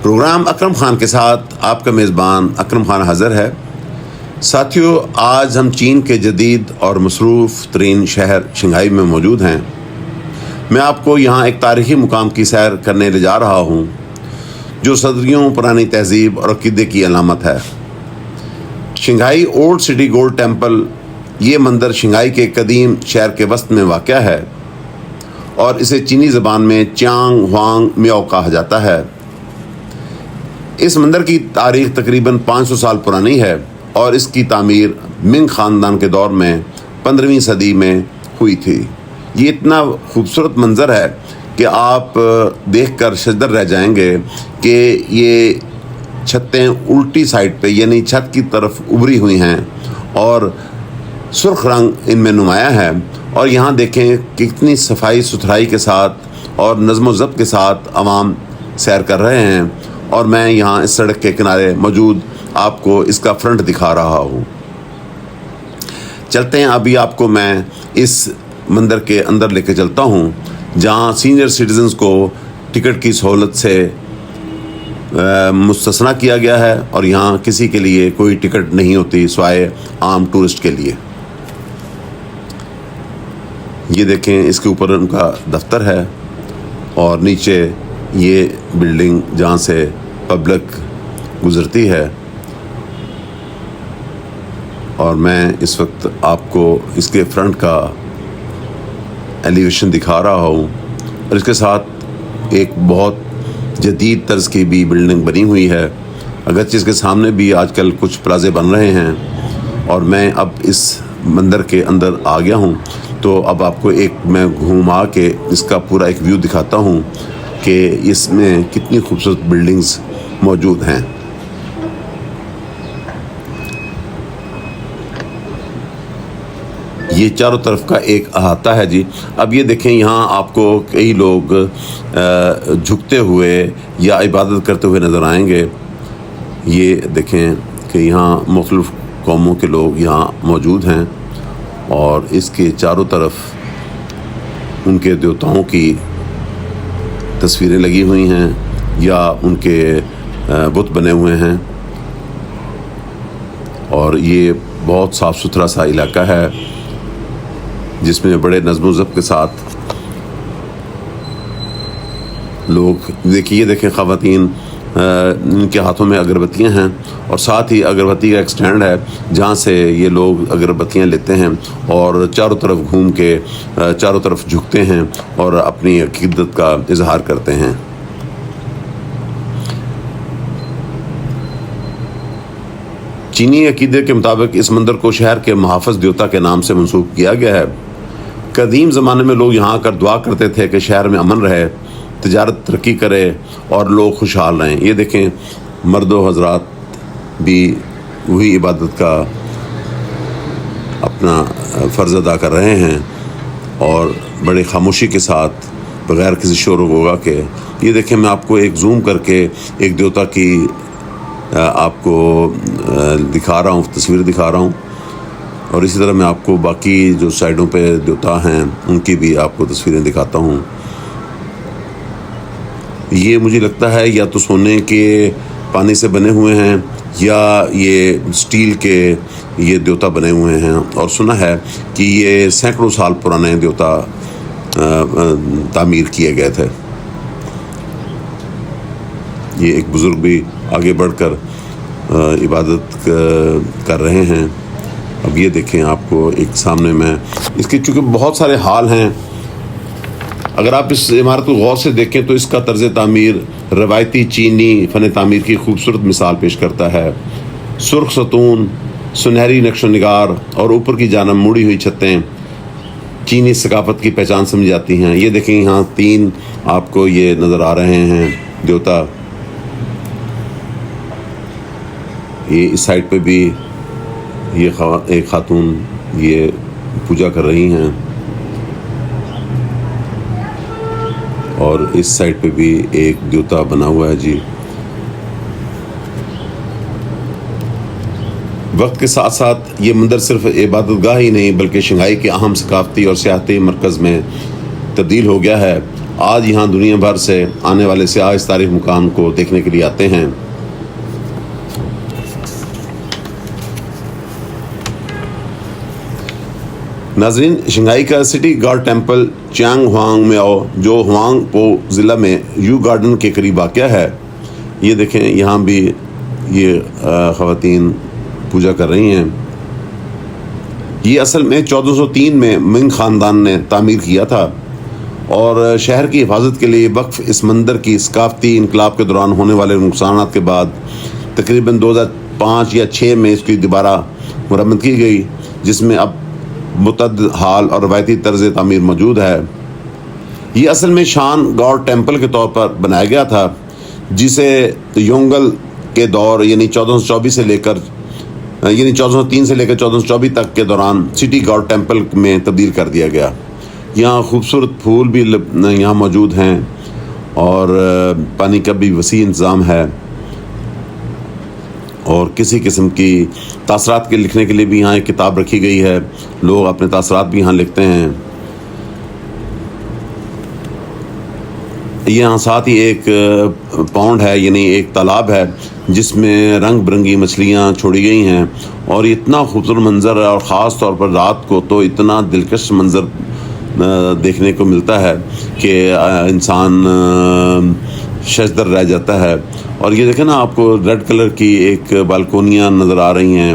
Programme Akram Khan کے ساتھ آپ کا میزبان اکرم خان حاضر ہے۔ ساتھیو، آج ہم چین کے جدید اور مصروف ترین شہر شنگھائی میں موجود ہیں۔ میں آپ کو یہاں ایک تاریخی مقام کی سیر کرنے لے جا رہا ہوں جو صدیوں پرانی تہذیب اور عقیدے کی علامت ہے۔ Shanghai old city gold temple, یہ مندر شنگھائی کے قدیم شہر کے وسط میں واقع ہے اور اسے چینی زبان میں چیانگ ہوانگ میاؤ کہا جاتا ہے۔ اس مندر کی تاریخ تقریباً 500 سال پرانی ہے اور اس کی تعمیر منگ خاندان کے دور میں 15ویں صدی میں ہوئی تھی۔ یہ اتنا خوبصورت منظر ہے کہ آپ دیکھ کر شجدر رہ جائیں گے کہ یہ چھتیں الٹی سائڈ پہ یعنی چھت کی طرف ابھری ہوئی ہیں اور سرخ رنگ ان میں نمایاں ہے۔ اور یہاں دیکھیں کہ کتنی صفائی ستھرائی کے ساتھ اور نظم و ضبط کے ساتھ عوام سیر کر رہے ہیں، اور میں یہاں اس سڑک کے کنارے موجود آپ کو اس کا فرنٹ دکھا رہا ہوں۔ چلتے ہیں، ابھی آپ کو میں اس مندر کے اندر لے کے چلتا ہوں جہاں سینئر سٹیزنز کو ٹکٹ کی سہولت سے مستثنیٰ کیا گیا ہے اور یہاں کسی کے لیے کوئی ٹکٹ نہیں ہوتی سوائے عام ٹورسٹ کے لیے۔ یہ دیکھیں، اس کے اوپر ان کا دفتر ہے اور نیچے یہ بلڈنگ جہاں سے پبلک گزرتی ہے، اور میں اس وقت آپ کو اس کے فرنٹ کا ایلیویشن دکھا رہا ہوں، اور اس کے ساتھ ایک بہت جدید طرز کی بھی بلڈنگ بنی ہوئی ہے، اگرچہ اس کے سامنے بھی آج کل کچھ پلازے بن رہے ہیں۔ اور میں اب اس مندر کے اندر آ گیا ہوں، تو اب آپ کو میں گھوما کے اس کا پورا ایک ویو دکھاتا ہوں کہ اس میں کتنی خوبصورت بلڈنگز موجود ہیں۔ یہ چاروں طرف کا ایک احاطہ ہے جی۔ اب یہ دیکھیں، یہاں آپ کو کئی لوگ جھکتے ہوئے یا عبادت کرتے ہوئے نظر آئیں گے۔ یہ دیکھیں کہ یہاں مختلف قوموں کے لوگ یہاں موجود ہیں، اور اس کے چاروں طرف ان کے دیوتاؤں کی تصویریں لگی ہوئی ہیں یا ان کے بت بنے ہوئے ہیں، اور یہ بہت صاف ستھرا سا علاقہ ہے جس میں بڑے نظم و ضبط کے ساتھ لوگ دیکھیں خواتین، ان کے ہاتھوں میں اگربتیاں ہیں، اور ساتھ ہی اگربتی کا ایک سٹینڈ ہے جہاں سے یہ لوگ اگربتیاں لیتے ہیں اور چاروں طرف گھوم کے چاروں طرف جھکتے ہیں اور اپنی عقیدت کا اظہار کرتے ہیں۔ چینی عقیدے کے مطابق اس مندر کو شہر کے محافظ دیوتا کے نام سے منسوب کیا گیا ہے۔ قدیم زمانے میں لوگ یہاں آ کر دعا کرتے تھے کہ شہر میں امن رہے، تجارت ترقی کرے اور لوگ خوشحال رہیں۔ یہ دیکھیں، مرد و حضرات بھی وہی عبادت کا اپنا فرض ادا کر رہے ہیں اور بڑے خاموشی کے ساتھ بغیر کسی شور و غوغا کے۔ یہ دیکھیں، میں آپ کو ایک زوم کر کے ایک دیوتا کی آپ کو دکھا رہا ہوں، تصویر دکھا رہا ہوں، اور اسی طرح میں آپ کو باقی جو سائڈوں پہ دیوتا ہیں ان کی بھی آپ کو تصویریں دکھاتا ہوں۔ یہ مجھے لگتا ہے یا تو سونے کے پانی سے بنے ہوئے ہیں یا یہ اسٹیل کے یہ دیوتا بنے ہوئے ہیں، اور سنا ہے کہ یہ سینکڑوں سال پرانے دیوتا تعمیر کیے گئے تھے۔ یہ ایک بزرگ بھی آگے بڑھ کر عبادت کر رہے ہیں۔ اب یہ دیکھیں، آپ کو ایک سامنے میں اس کے چونکہ بہت سارے ہال ہیں، اگر آپ اس عمارت کو غور سے دیکھیں تو اس کا طرز تعمیر روایتی چینی فن تعمیر کی خوبصورت مثال پیش کرتا ہے۔ سرخ ستون، سنہری نقش و نگار اور اوپر کی جانب مڑی ہوئی چھتیں چینی ثقافت کی پہچان سمجھی جاتی ہیں۔ یہ دیکھیں، یہاں 3 آپ کو یہ نظر آ رہے ہیں دیوتا۔ یہ اس سائڈ پہ بھی یہ ایک خاتون یہ پوجا کر رہی ہیں، اور اس سائڈ پہ بھی ایک دیوتا بنا ہوا ہے جی۔ وقت کے ساتھ ساتھ یہ مندر صرف عبادت گاہ ہی نہیں بلکہ شنگھائی کے اہم ثقافتی اور سیاحتی مرکز میں تبدیل ہو گیا ہے۔ آج یہاں دنیا بھر سے آنے والے سیاح اس تاریخی مقام کو دیکھنے کے لیے آتے ہیں۔ ناظرین، شنگھائی کا سٹی گارڈ ٹیمپل چیانگ ہوانگ میاؤ، جو ہوانگ پو ضلع میں یو گارڈن کے قریب واقع ہے، یہ دیکھیں یہاں بھی یہ خواتین پوجا کر رہی ہیں۔ یہ اصل میں 1403 میں منگ خاندان نے تعمیر کیا تھا اور شہر کی حفاظت کے لیے وقف اس مندر کی ثقافتی انقلاب کے دوران ہونے والے نقصانات کے بعد تقریباً 2005 یا 6 میں اس کی دوبارہ مرمت کی گئی، جس میں اب متعدد حال اور روایتی طرز تعمیر موجود ہے۔ یہ اصل میں شان گاڈ ٹیمپل کے طور پر بنایا گیا تھا، جسے یونگل کے دور یعنی 1424 سے لے کر 1403 سے لے کر 1424 تک کے دوران سٹی گاڈ ٹیمپل میں تبدیل کر دیا گیا۔ یہاں خوبصورت پھول بھی یہاں موجود ہیں اور پانی کا بھی وسیع انتظام ہے، اور کسی قسم کی تاثرات کے لکھنے کے لیے بھی یہاں ایک کتاب رکھی گئی ہے، لوگ اپنے تاثرات بھی یہاں لکھتے ہیں۔ یہاں ساتھ ہی ایک پونڈ ہے، یعنی ایک تالاب ہے جس میں رنگ برنگی مچھلیاں چھوڑی گئی ہیں، اور اتنا خوبصورت منظر ہے، اور خاص طور پر رات کو تو اتنا دلکش منظر دیکھنے کو ملتا ہے کہ انسان ششدر رہ جاتا ہے۔ اور یہ دیکھیں نا، آپ کو ریڈ کلر کی ایک بالکونیاں نظر آ رہی ہیں،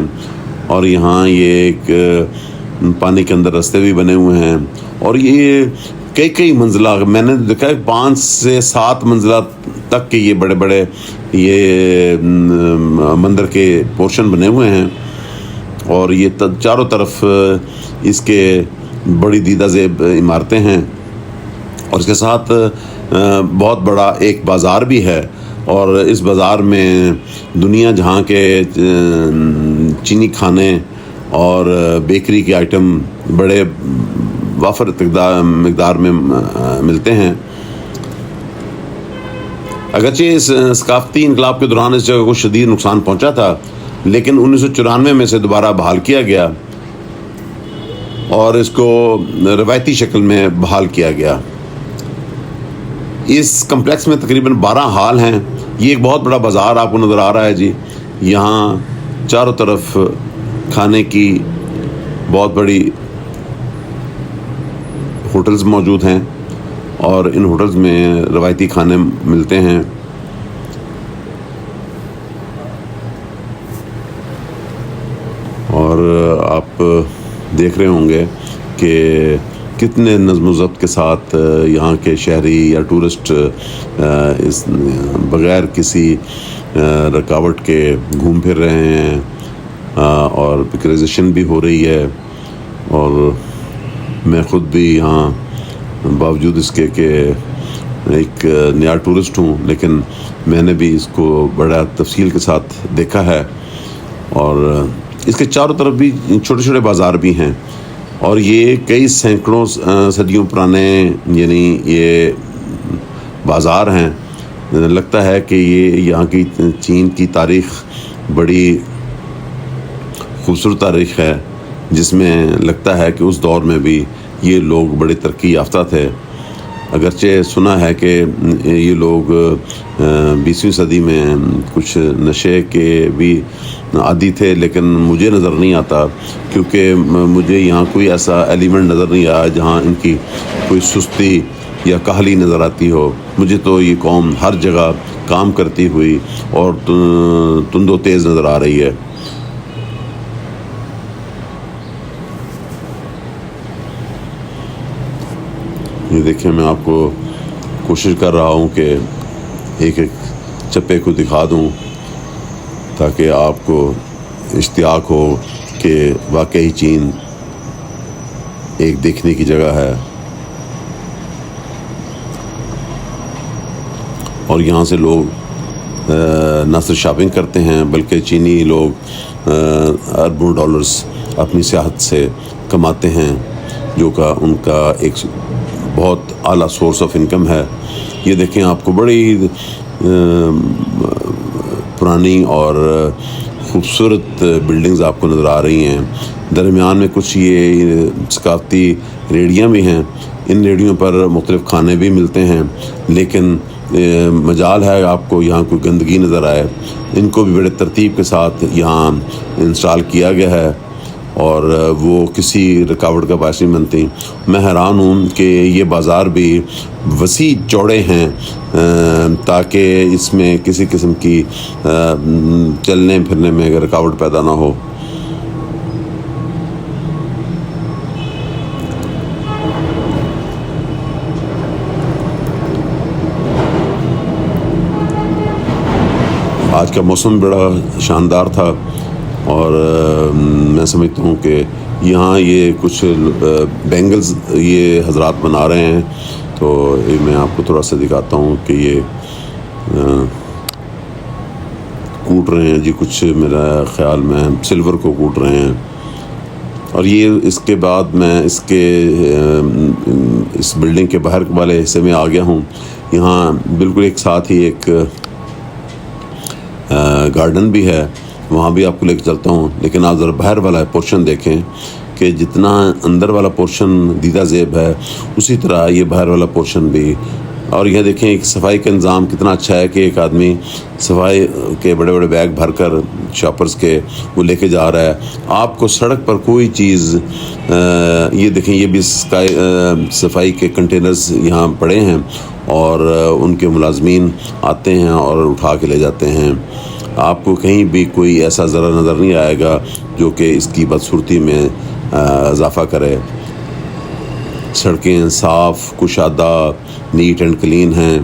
اور یہاں یہ ایک پانی کے اندر رستے بھی بنے ہوئے ہیں، اور یہ کئی منزلہ میں نے دیکھا ہے 5 سے 7 منزلہ تک کے یہ بڑے بڑے یہ مندر کے پورشن بنے ہوئے ہیں، اور یہ چاروں طرف اس کے بڑی دیدہ زیب عمارتیں ہیں، اور اس کے ساتھ بہت بڑا ایک بازار بھی ہے، اور اس بازار میں دنیا جہاں کے چینی کھانے اور بیکری کے آئٹم بڑے وافر مقدار میں ملتے ہیں۔ اگرچہ اس ثقافتی انقلاب کے دوران اس جگہ کو شدید نقصان پہنچا تھا، لیکن 1994 میں اسے دوبارہ بحال کیا گیا اور اس کو روایتی شکل میں بحال کیا گیا۔ اس کمپلیکس میں تقریباً 12 ہال ہیں۔ یہ ایک بہت بڑا بازار آپ کو نظر آ رہا ہے جی۔ یہاں چاروں طرف کھانے کی بہت بڑی ہوٹلز موجود ہیں، اور ان ہوٹلز میں روایتی کھانے ملتے ہیں۔ اور آپ دیکھ رہے ہوں گے کہ کتنے نظم و ضبط کے ساتھ یہاں کے شہری یا ٹورسٹ اس بغیر کسی رکاوٹ کے گھوم پھر رہے ہیں، اور پکچرائزیشن بھی ہو رہی ہے۔ اور میں خود بھی یہاں باوجود اس کے کہ ایک نیا ٹورسٹ ہوں، لیکن میں نے بھی اس کو بڑا تفصیل کے ساتھ دیکھا ہے، اور اس کے چاروں طرف بھی چھوٹے چھوٹے بازار بھی ہیں، اور یہ کئی سینکڑوں صدیوں پرانے یعنی یہ بازار ہیں۔ لگتا ہے کہ یہ یہاں کی چین کی تاریخ بڑی خوبصورت تاریخ ہے، جس میں لگتا ہے کہ اس دور میں بھی یہ لوگ بڑے ترقی یافتہ تھے۔ اگرچہ سنا ہے کہ یہ لوگ 20ویں صدی میں کچھ نشے کے بھی عادی تھے، لیکن مجھے نظر نہیں آتا، کیونکہ مجھے یہاں کوئی ایسا ایلیمنٹ نظر نہیں آیا جہاں ان کی کوئی سستی یا کاہلی نظر آتی ہو۔ مجھے تو یہ قوم ہر جگہ کام کرتی ہوئی اور تند و تیز نظر آ رہی ہے۔ یہ دیکھیں، میں آپ کو کوشش کر رہا ہوں کہ ایک ایک چپے کو دکھا دوں تاکہ آپ کو اشتیاق ہو کہ واقعی چین ایک دیکھنے کی جگہ ہے، اور یہاں سے لوگ نہ صرف شاپنگ کرتے ہیں بلکہ چینی لوگ اربوں ڈالرز اپنی سیاحت سے کماتے ہیں، جو کہ ان کا ایک بہت اعلیٰ سورس آف انکم ہے۔ یہ دیکھیں، آپ کو بڑی پرانی اور خوبصورت بلڈنگز آپ کو نظر آ رہی ہیں. درمیان میں کچھ یہ ثقافتی ریڑیاں بھی ہیں. ان ریڑیوں پر مختلف کھانے بھی ملتے ہیں، لیکن مجال ہے آپ کو یہاں کوئی گندگی نظر آئے. ان کو بھی بڑے ترتیب کے ساتھ یہاں انسٹال کیا گیا ہے اور وہ کسی رکاوٹ کا باعث نہیں بنتی. میں حیران ہوں کہ یہ بازار بھی وسیع چوڑے ہیں تاکہ اس میں کسی قسم کی چلنے پھرنے میں اگر رکاوٹ پیدا نہ ہو. آج کا موسم بڑا شاندار تھا اور میں سمجھتا ہوں کہ یہاں یہ کچھ بینگلز یہ حضرات بنا رہے ہیں. تو میں آپ کو تھوڑا سا دکھاتا ہوں کہ یہ کوٹ رہے ہیں جی، کچھ میرا خیال میں سلور کو کوٹ رہے ہیں. اور یہ اس کے بعد میں اس بلڈنگ کے باہر والے حصے میں آ گیا ہوں. یہاں بالکل ایک ساتھ ہی ایک گارڈن بھی ہے، وہاں بھی آپ کو لے کے چلتا ہوں. لیکن آپ ذرا باہر والا پورشن دیکھیں کہ جتنا اندر والا پورشن دیدہ زیب ہے اسی طرح یہ باہر والا پورشن بھی. اور یہ دیکھیں ایک صفائی کا نظام کتنا اچھا ہے کہ ایک آدمی صفائی کے بڑے بڑے بیگ بھر کر شاپرز کے وہ لے کے جا رہا ہے. آپ کو سڑک پر کوئی چیز یہ دیکھیں، یہ بھی صفائی کے کنٹینرز یہاں پڑے ہیں اور ان کے ملازمین آتے ہیں اور اٹھا کے لے جاتے ہیں. آپ کو کہیں بھی کوئی ایسا ذرا نظر نہیں آئے گا جو کہ اس کی بدصورتی میں اضافہ کرے. سڑکیں صاف کشادہ نیٹ اینڈ کلین ہیں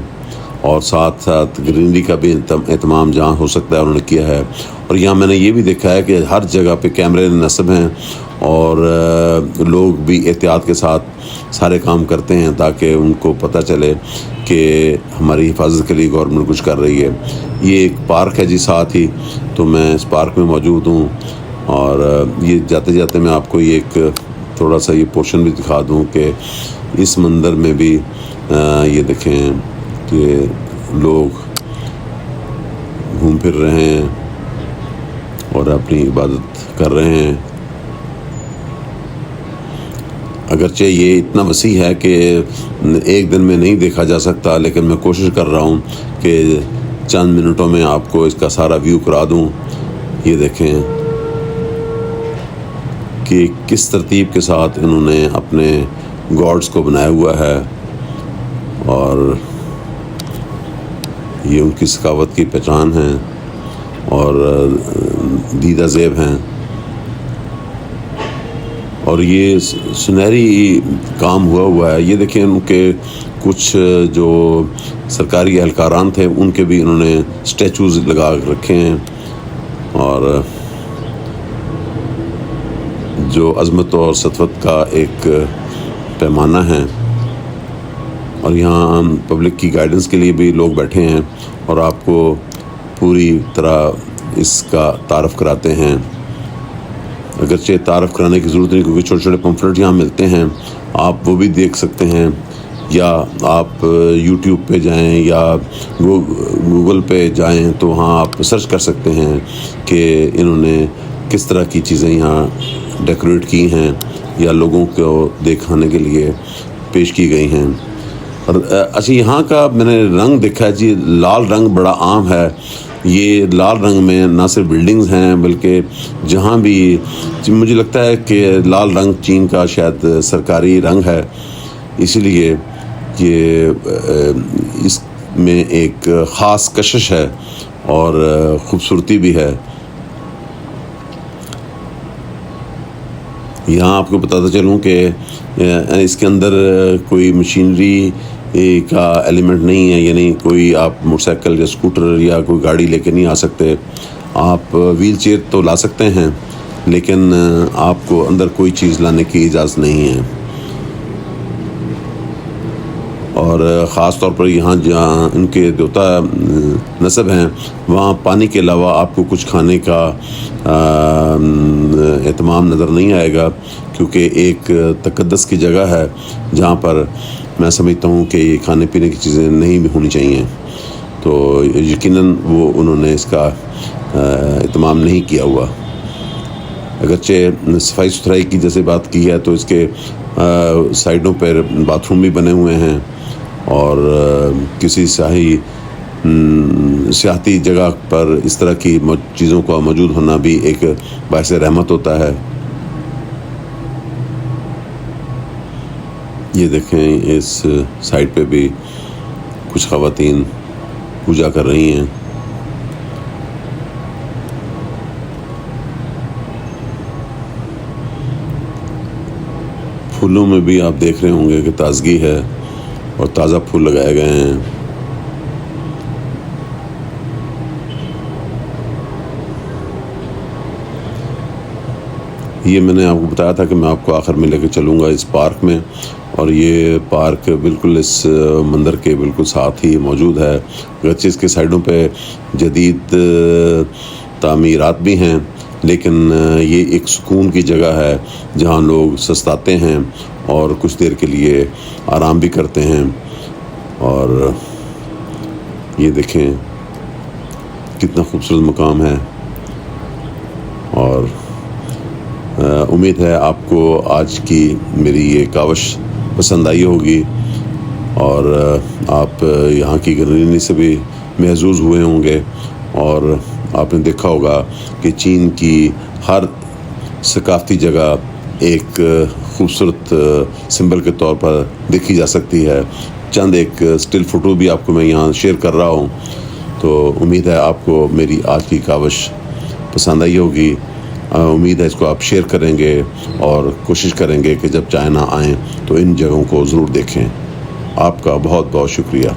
اور ساتھ ساتھ گرینری کا بھی اہتمام جہاں ہو سکتا ہے انہوں نے کیا ہے. اور یہاں میں نے یہ بھی دیکھا ہے کہ ہر جگہ پہ کیمرے نصب ہیں اور لوگ بھی احتیاط کے ساتھ سارے کام کرتے ہیں تاکہ ان کو پتہ چلے کہ ہماری حفاظت کے لیے گورنمنٹ کچھ کر رہی ہے. یہ ایک پارک ہے جی ساتھ ہی، تو میں اس پارک میں موجود ہوں. اور یہ جاتے جاتے میں آپ کو یہ ایک تھوڑا سا یہ پورشن بھی دکھا دوں کہ اس منظر میں بھی یہ دیکھیں کہ لوگ گھوم پھر رہے ہیں اور اپنی عبادت کر رہے ہیں. اگرچہ یہ اتنا وسیع ہے کہ ایک دن میں نہیں دیکھا جا سکتا، لیکن میں کوشش کر رہا ہوں کہ چند منٹوں میں آپ کو اس کا سارا ویو کرا دوں. یہ دیکھیں کہ کس ترتیب کے ساتھ انہوں نے اپنے گاڈز کو بنایا ہوا ہے اور یہ ان کی ثقافت کی پہچان ہے اور دیدہ زیب ہیں. اور یہ سنہری کام ہوا ہے. یہ دیکھیں ان کے کچھ جو سرکاری اہلکاران تھے ان کے بھی انہوں نے اسٹیچوز لگا رکھے ہیں اور جو عظمت اور سطوت کا ایک پیمانہ ہے. اور یہاں پبلک کی گائیڈنس کے لیے بھی لوگ بیٹھے ہیں اور آپ کو پوری طرح اس کا تعارف کراتے ہیں. اگرچہ تعارف کرانے کی ضرورت نہیں کیونکہ چھوٹے چھوٹے پمفلٹ یہاں ملتے ہیں، آپ وہ بھی دیکھ سکتے ہیں، یا آپ یوٹیوب پہ جائیں یا گوگل پہ جائیں تو وہاں آپ سرچ کر سکتے ہیں کہ انہوں نے کس طرح کی چیزیں یہاں ڈیکوریٹ کی ہیں یا لوگوں کو دکھانے کے لیے پیش کی گئی ہیں. اور اچھا یہاں کا میں نے رنگ دیکھا ہے جی، لال رنگ بڑا عام ہے. یہ لال رنگ میں نہ صرف بلڈنگز ہیں بلکہ جہاں بھی مجھے لگتا ہے کہ لال رنگ چین کا شاید سرکاری رنگ ہے، اسی لیے یہ اس میں ایک خاص کشش ہے اور خوبصورتی بھی ہے. یہاں آپ کو بتاتا چلوں کہ اس کے اندر کوئی مشینری کا ایلیمنٹ نہیں ہے، یعنی کوئی آپ موٹر سائیکل یا اسکوٹر یا کوئی گاڑی لے کے نہیں آ سکتے. آپ ویل چیئر تو لا سکتے ہیں لیکن آپ کو اندر کوئی چیز لانے کی اجازت نہیں ہے. اور خاص طور پر یہاں جہاں ان کے دیوتا نصب ہیں وہاں پانی کے علاوہ آپ کو کچھ کھانے کا اہتمام نظر نہیں آئے گا، کیونکہ ایک تقدس کی جگہ ہے جہاں پر میں سمجھتا ہوں کہ یہ کھانے پینے کی چیزیں نہیں بھی ہونی چاہیے. تو یقیناً وہ انہوں نے اس کا اہتمام نہیں کیا ہوا. اگرچہ صفائی ستھرائی کی جیسے بات کی ہے تو اس کے سائڈوں پر باتھ روم بھی بنے ہوئے ہیں، اور کسی سیاحتی جگہ پر اس طرح کی چیزوں کا موجود ہونا بھی ایک باعث رحمت ہوتا ہے. یہ دیکھیں اس سائڈ پہ بھی کچھ خواتین پوجا کر رہی ہیں. پھولوں میں بھی آپ دیکھ رہے ہوں گے کہ تازگی ہے اور تازہ پھول لگائے گئے ہیں. یہ میں نے آپ کو بتایا تھا کہ میں آپ کو آخر میں لے کے چلوں گا اس پارک میں، اور یہ پارک بالکل اس مندر کے بالکل ساتھ ہی موجود ہے. اگرچہ اس کے سائڈوں پہ جدید تعمیرات بھی ہیں، لیکن یہ ایک سکون کی جگہ ہے جہاں لوگ سستاتے ہیں اور کچھ دیر کے لیے آرام بھی کرتے ہیں. اور یہ دیکھیں کتنا خوبصورت مقام ہے، اور امید ہے آپ کو آج کی میری یہ کاوش پسند آئی ہوگی، اور آپ یہاں کی گرینری سے بھی محظوظ ہوئے ہوں گے. اور آپ نے دیکھا ہوگا کہ چین کی ہر ثقافتی جگہ ایک خوبصورت سمبل کے طور پر دیکھی جا سکتی ہے. چند ایک اسٹل فوٹو بھی آپ کو میں یہاں شیئر کر رہا ہوں. تو امید ہے آپ کو میری آج کی کاوش پسند آئی ہوگی. امید ہے اس کو آپ شیئر کریں گے اور کوشش کریں گے کہ جب چائنا آئیں تو ان جگہوں کو ضرور دیکھیں. آپ کا بہت بہت شکریہ.